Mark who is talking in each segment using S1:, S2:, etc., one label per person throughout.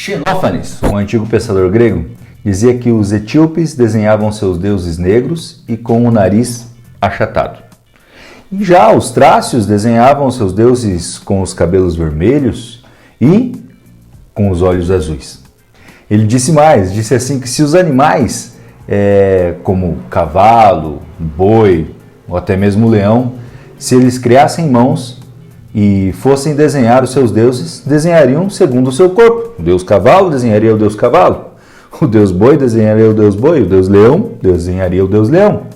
S1: Xenófanes, um antigo pensador grego, dizia que os etíopes desenhavam seus deuses negros e com o nariz achatado. E já os trácios desenhavam seus deuses com os cabelos vermelhos e com os olhos azuis. Ele disse mais, disse assim que se os animais, como cavalo, boi ou até mesmo leão, se eles criassem mãos e fossem desenhar os seus deuses, desenhariam segundo o seu corpo. O deus cavalo desenharia o deus cavalo, o deus boi desenharia o deus boi, o deus leão desenharia o deus leão.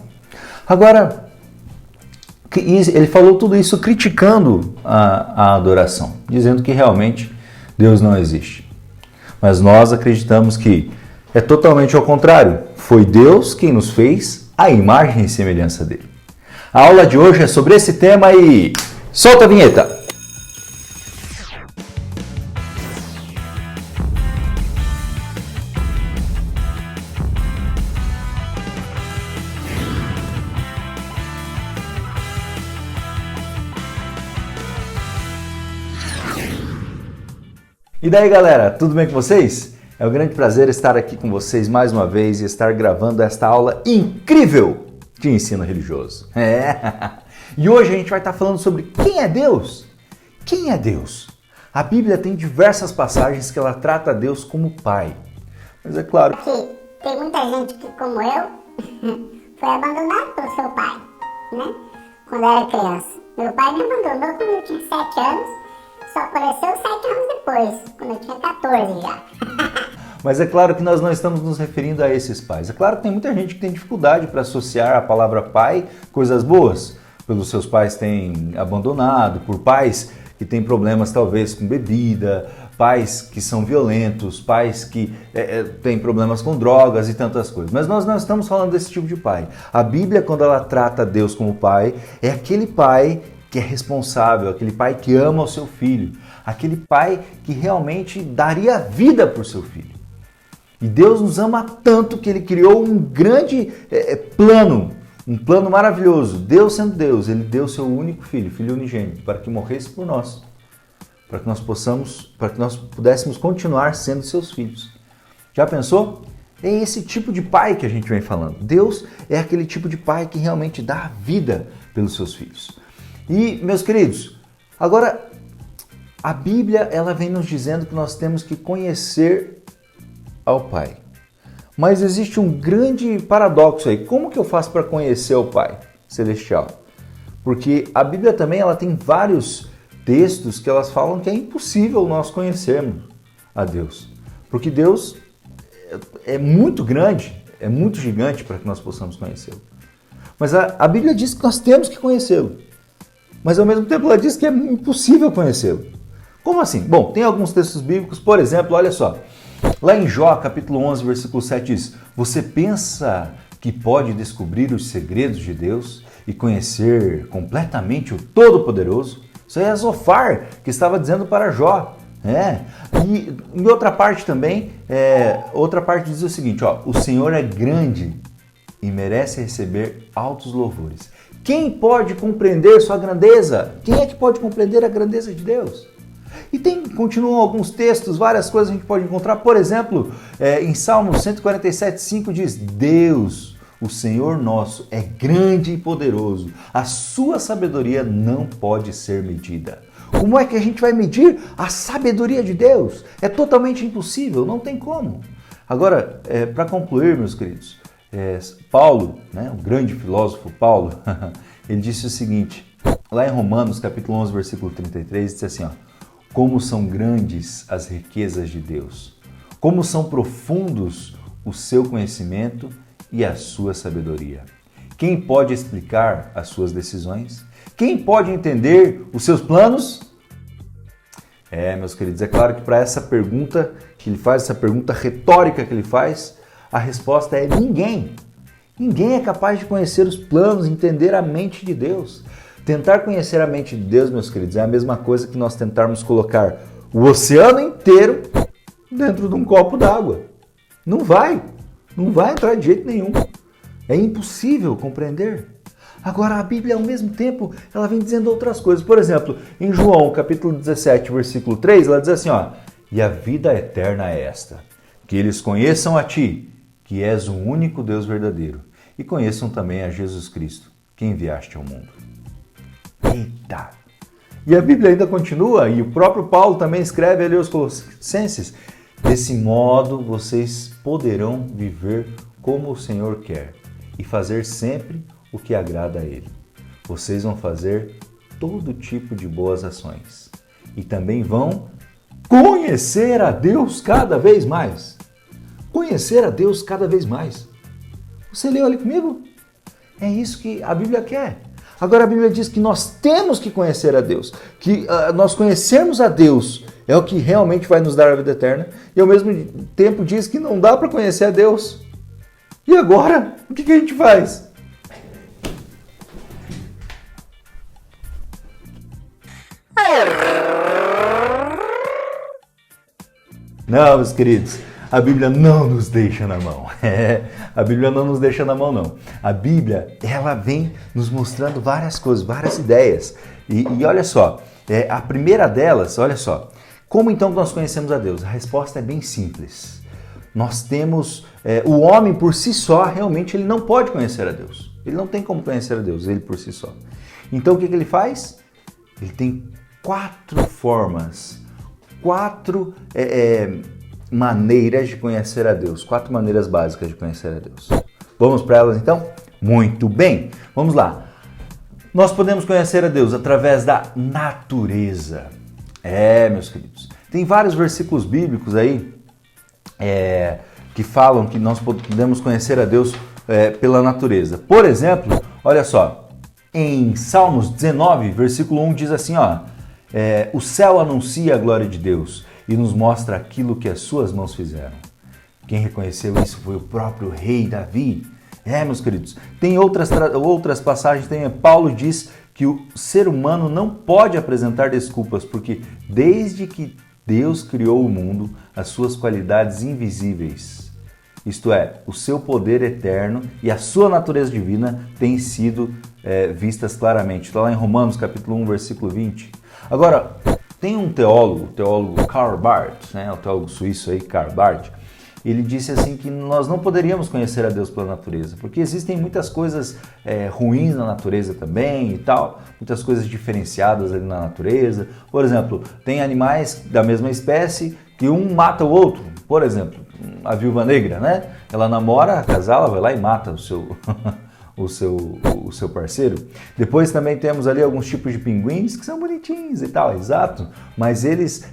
S1: Agora, ele falou tudo isso criticando a adoração, dizendo que realmente Deus não existe. Mas nós acreditamos que é totalmente ao contrário. Foi Deus quem nos fez à imagem e semelhança dele. A aula de hoje é sobre esse tema e solta a vinheta! E daí, galera, tudo bem com vocês? É um grande prazer estar aqui com vocês mais uma vez e estar gravando esta aula incrível de ensino religioso. E hoje a gente vai estar falando sobre quem é Deus. Quem é Deus? A Bíblia tem diversas passagens que ela trata Deus como Pai. Mas é claro
S2: que tem muita gente que, como eu, foi abandonado pelo seu pai, né? Quando era criança. Meu pai me abandonou quando eu tinha 7 anos. Só apareceu 7 anos depois, quando eu tinha 14 já.
S1: Mas é claro que nós não estamos nos referindo a esses pais. É claro que tem muita gente que tem dificuldade para associar a palavra pai coisas boas. Pelos seus pais terem abandonado, por pais que têm problemas talvez com bebida, pais que são violentos, pais que têm problemas com drogas e tantas coisas. Mas nós não estamos falando desse tipo de pai. A Bíblia, quando ela trata Deus como pai, é aquele pai que é responsável, aquele pai que ama o seu filho, aquele pai que realmente daria vida por seu filho. E Deus nos ama tanto que ele criou um grande plano, um plano maravilhoso. Deus sendo Deus, ele deu seu único filho, filho unigênito, para que morresse por nós, para que nós pudéssemos continuar sendo seus filhos. Já pensou? É esse tipo de pai que a gente vem falando. Deus é aquele tipo de pai que realmente dá vida pelos seus filhos. E, meus queridos, agora a Bíblia ela vem nos dizendo que nós temos que conhecer ao Pai. Mas existe um grande paradoxo aí. Como que eu faço para conhecer o Pai Celestial? Porque a Bíblia também ela tem vários textos que elas falam que é impossível nós conhecermos a Deus. Porque Deus é muito grande, é muito gigante para que nós possamos conhecê-lo. Mas a Bíblia diz que nós temos que conhecê-lo. Mas ao mesmo tempo ela diz que é impossível conhecê-lo. Como assim? Bom, tem alguns textos bíblicos, por exemplo, olha só. Lá em Jó, capítulo 11, versículo 7 diz: Você pensa que pode descobrir os segredos de Deus e conhecer completamente o Todo-Poderoso? Isso aí é Zofar que estava dizendo para Jó. E em outra parte também, outra parte diz o seguinte, ó, o Senhor é grande e merece receber altos louvores. Quem pode compreender sua grandeza? Quem é que pode compreender a grandeza de Deus? E continuam alguns textos, várias coisas a gente pode encontrar. Por exemplo, em Salmo 147,5 diz: Deus, o Senhor nosso, é grande e poderoso. A sua sabedoria não pode ser medida. Como é que a gente vai medir a sabedoria de Deus? É totalmente impossível, não tem como. Agora, para concluir, meus queridos, Paulo, o grande filósofo Paulo, ele disse o seguinte, lá em Romanos capítulo 11, versículo 33, disse assim, ó, como são grandes as riquezas de Deus, como são profundos o seu conhecimento e a sua sabedoria. Quem pode explicar as suas decisões? Quem pode entender os seus planos? Meus queridos, é claro que para essa pergunta que ele faz, essa pergunta retórica que ele faz, a resposta é ninguém. Ninguém é capaz de conhecer os planos, entender a mente de Deus. Tentar conhecer a mente de Deus, meus queridos, é a mesma coisa que nós tentarmos colocar o oceano inteiro dentro de um copo d'água. Não vai entrar de jeito nenhum. É impossível compreender. Agora, a Bíblia, ao mesmo tempo, ela vem dizendo outras coisas. Por exemplo, em João, capítulo 17, versículo 3, ela diz assim, ó, E a vida eterna é esta, que eles conheçam a Ti, que és o único Deus verdadeiro, e conheçam também a Jesus Cristo, que enviaste ao mundo. Eita! E a Bíblia ainda continua, e o próprio Paulo também escreve ali aos Colossenses: desse modo vocês poderão viver como o Senhor quer e fazer sempre o que agrada a Ele. Vocês vão fazer todo tipo de boas ações e também vão conhecer a Deus cada vez mais. Conhecer a Deus cada vez mais. Você leu ali comigo? É isso que a Bíblia quer. Agora a Bíblia diz que nós temos que conhecer a Deus, que nós conhecermos a Deus é o que realmente vai nos dar a vida eterna, e ao mesmo tempo diz que não dá para conhecer a Deus. E agora, o que a gente faz? Não, meus queridos, a Bíblia não nos deixa na mão. A Bíblia não nos deixa na mão, não. A Bíblia, ela vem nos mostrando várias coisas, várias ideias. E olha só, a primeira delas, olha só, como então nós conhecemos a Deus? A resposta é bem simples. Nós temos, o homem por si só, realmente, ele não pode conhecer a Deus. Ele não tem como conhecer a Deus, ele por si só. Então o que ele faz? Ele tem 4 formas, 4 maneiras de conhecer a Deus, 4 maneiras básicas de conhecer a Deus. Vamos para elas então? Muito bem, vamos lá. Nós podemos conhecer a Deus através da natureza. Meus queridos, tem vários versículos bíblicos aí que falam que nós podemos conhecer a Deus pela natureza. Por exemplo, olha só, em Salmos 19, versículo 1 diz assim, ó, o céu anuncia a glória de Deus e nos mostra aquilo que as suas mãos fizeram. Quem reconheceu isso foi o próprio rei Davi. Meus queridos, tem outras passagens, Paulo diz que o ser humano não pode apresentar desculpas, porque desde que Deus criou o mundo, as suas qualidades invisíveis, isto é, o seu poder eterno e a sua natureza divina têm sido vistas claramente. Está lá em Romanos capítulo 1, versículo 20. Agora, tem um teólogo, o teólogo Karl Barth, o teólogo suíço aí, Karl Barth, ele disse assim que nós não poderíamos conhecer a Deus pela natureza, porque existem muitas coisas ruins na natureza também e tal, muitas coisas diferenciadas ali na natureza. Por exemplo, tem animais da mesma espécie que um mata o outro. Por exemplo, a viúva negra, né? Ela namora, casal, ela vai lá e mata o seu parceiro. Depois também temos ali alguns tipos de pinguins que são bonitinhos e tal, exato, mas eles,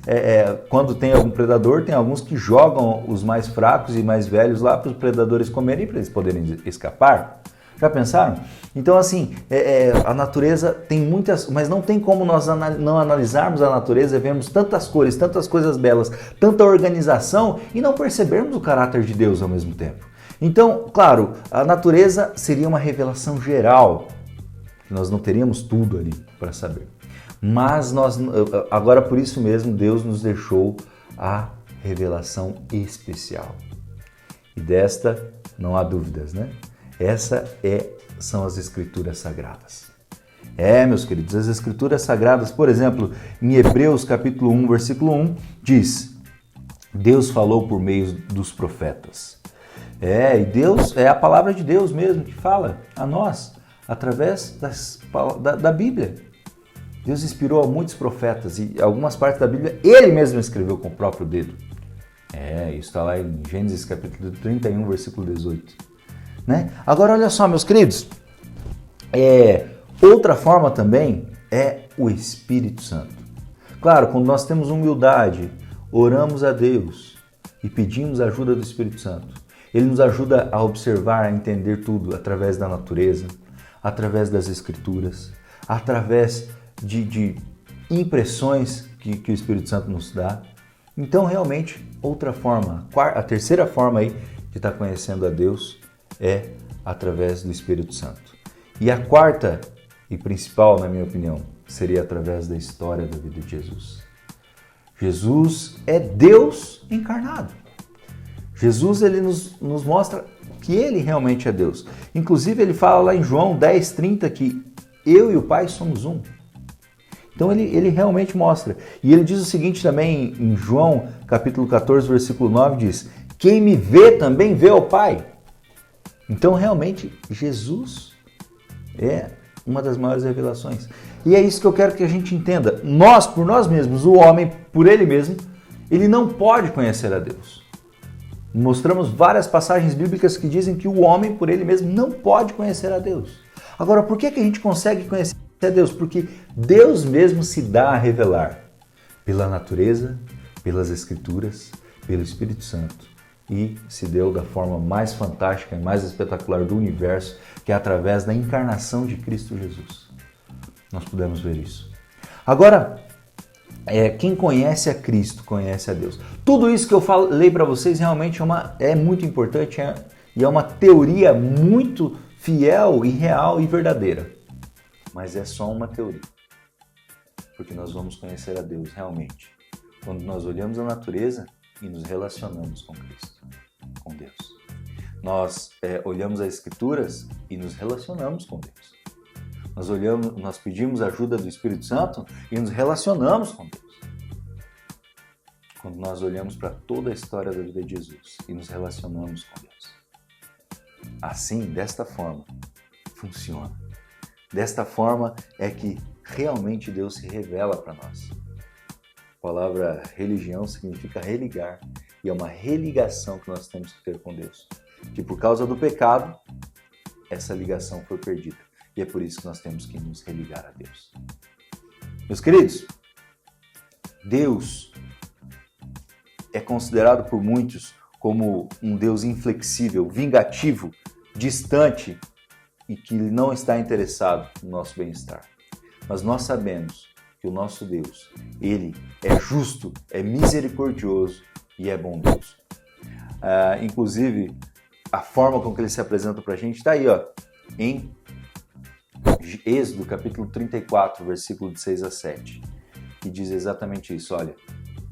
S1: quando tem algum predador, tem alguns que jogam os mais fracos e mais velhos lá para os predadores comerem para eles poderem escapar. Já pensaram? Então assim, a natureza tem muitas, mas não tem como nós não analisarmos a natureza e vermos tantas cores, tantas coisas belas, tanta organização e não percebermos o caráter de Deus ao mesmo tempo. Então, claro, a natureza seria uma revelação geral, nós não teríamos tudo ali para saber. Mas agora por isso mesmo, Deus nos deixou a revelação especial. E desta não há dúvidas, né? São as Escrituras Sagradas. Meus queridos, as Escrituras Sagradas, por exemplo, em Hebreus capítulo 1, versículo 1, diz: Deus falou por meio dos profetas. E Deus, é a palavra de Deus mesmo que fala a nós, através da Bíblia. Deus inspirou a muitos profetas e algumas partes da Bíblia Ele mesmo escreveu com o próprio dedo. Isso está lá em Gênesis capítulo 31, versículo 18. Né? Agora olha só, meus queridos, outra forma também é o Espírito Santo. Claro, quando nós temos humildade, oramos a Deus e pedimos a ajuda do Espírito Santo. Ele nos ajuda a observar, a entender tudo através da natureza, através das Escrituras, através de impressões que o Espírito Santo nos dá. Então, realmente, outra forma, a terceira forma aí de estar conhecendo a Deus é através do Espírito Santo. E a quarta e principal, na minha opinião, seria através da história da vida de Jesus. Jesus é Deus encarnado. Jesus, ele nos mostra que ele realmente é Deus. Inclusive, ele fala lá em João 10:30 que eu e o Pai somos um. Então ele realmente mostra. E ele diz o seguinte também em João capítulo 14, versículo 9, diz: quem me vê também vê o Pai. Então realmente Jesus é uma das maiores revelações. E é isso que eu quero que a gente entenda. Nós, por nós mesmos, o homem, por ele mesmo, ele não pode conhecer a Deus. Mostramos várias passagens bíblicas que dizem que o homem, por ele mesmo, não pode conhecer a Deus. Agora, por que a gente consegue conhecer a Deus? Porque Deus mesmo se dá a revelar pela natureza, pelas Escrituras, pelo Espírito Santo. E se deu da forma mais fantástica e mais espetacular do universo, que é através da encarnação de Cristo Jesus. Nós podemos ver isso. Agora, quem conhece a Cristo, conhece a Deus. Tudo isso que eu falei para vocês realmente é muito importante e é uma teoria muito fiel e real e verdadeira. Mas é só uma teoria. Porque nós vamos conhecer a Deus realmente quando nós olhamos a natureza e nos relacionamos com Cristo, com Deus. Nós olhamos as Escrituras e nos relacionamos com Deus. Nós pedimos a ajuda do Espírito Santo e nos relacionamos com Deus. Quando nós olhamos para toda a história da vida de Jesus e nos relacionamos com Deus. Assim, desta forma, funciona. Desta forma é que realmente Deus se revela para nós. A palavra religião significa religar e é uma religação que nós temos que ter com Deus. Que por causa do pecado, essa ligação foi perdida. E é por isso que nós temos que nos religar a Deus. Meus queridos, Deus é considerado por muitos como um Deus inflexível, vingativo, distante e que não está interessado no nosso bem-estar. Mas nós sabemos que o nosso Deus, Ele é justo, é misericordioso e é bondoso. Inclusive, a forma com que Ele se apresenta para a gente está aí, em Êxodo capítulo 34, versículo de 6 a 7, que diz exatamente isso, olha.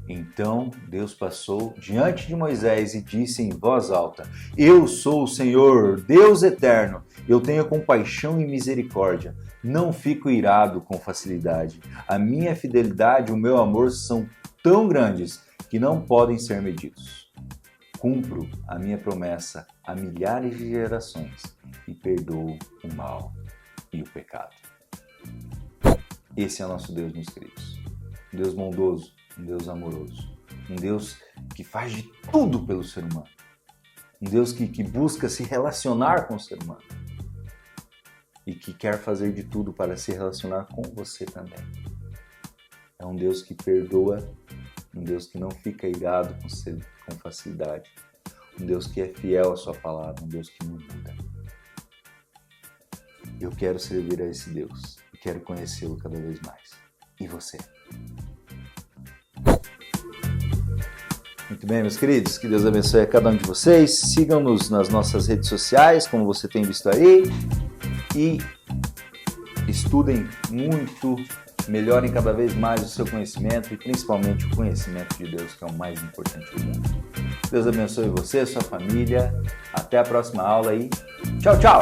S1: Então Deus passou diante de Moisés e disse em voz alta: eu sou o Senhor, Deus eterno, eu tenho compaixão e misericórdia, não fico irado com facilidade. A minha fidelidade e o meu amor são tão grandes que não podem ser medidos. Cumpro a minha promessa a milhares de gerações e perdoo o mal e o pecado. Esse é o nosso Deus, meus queridos. Um Deus bondoso, um Deus amoroso, um Deus que faz de tudo pelo ser humano, um Deus que busca se relacionar com o ser humano e que quer fazer de tudo para se relacionar com você também. É um Deus que perdoa, um Deus que não fica irado com facilidade, um Deus que é fiel à sua palavra, um Deus que não muda. Eu quero servir a esse Deus e quero conhecê-lo cada vez mais. E você? Muito bem, meus queridos, que Deus abençoe a cada um de vocês. Sigam-nos nas nossas redes sociais, como você tem visto aí, e estudem muito, melhorem cada vez mais o seu conhecimento e principalmente o conhecimento de Deus, que é o mais importante do mundo. Deus abençoe você, sua família. Até a próxima aula e tchau, tchau!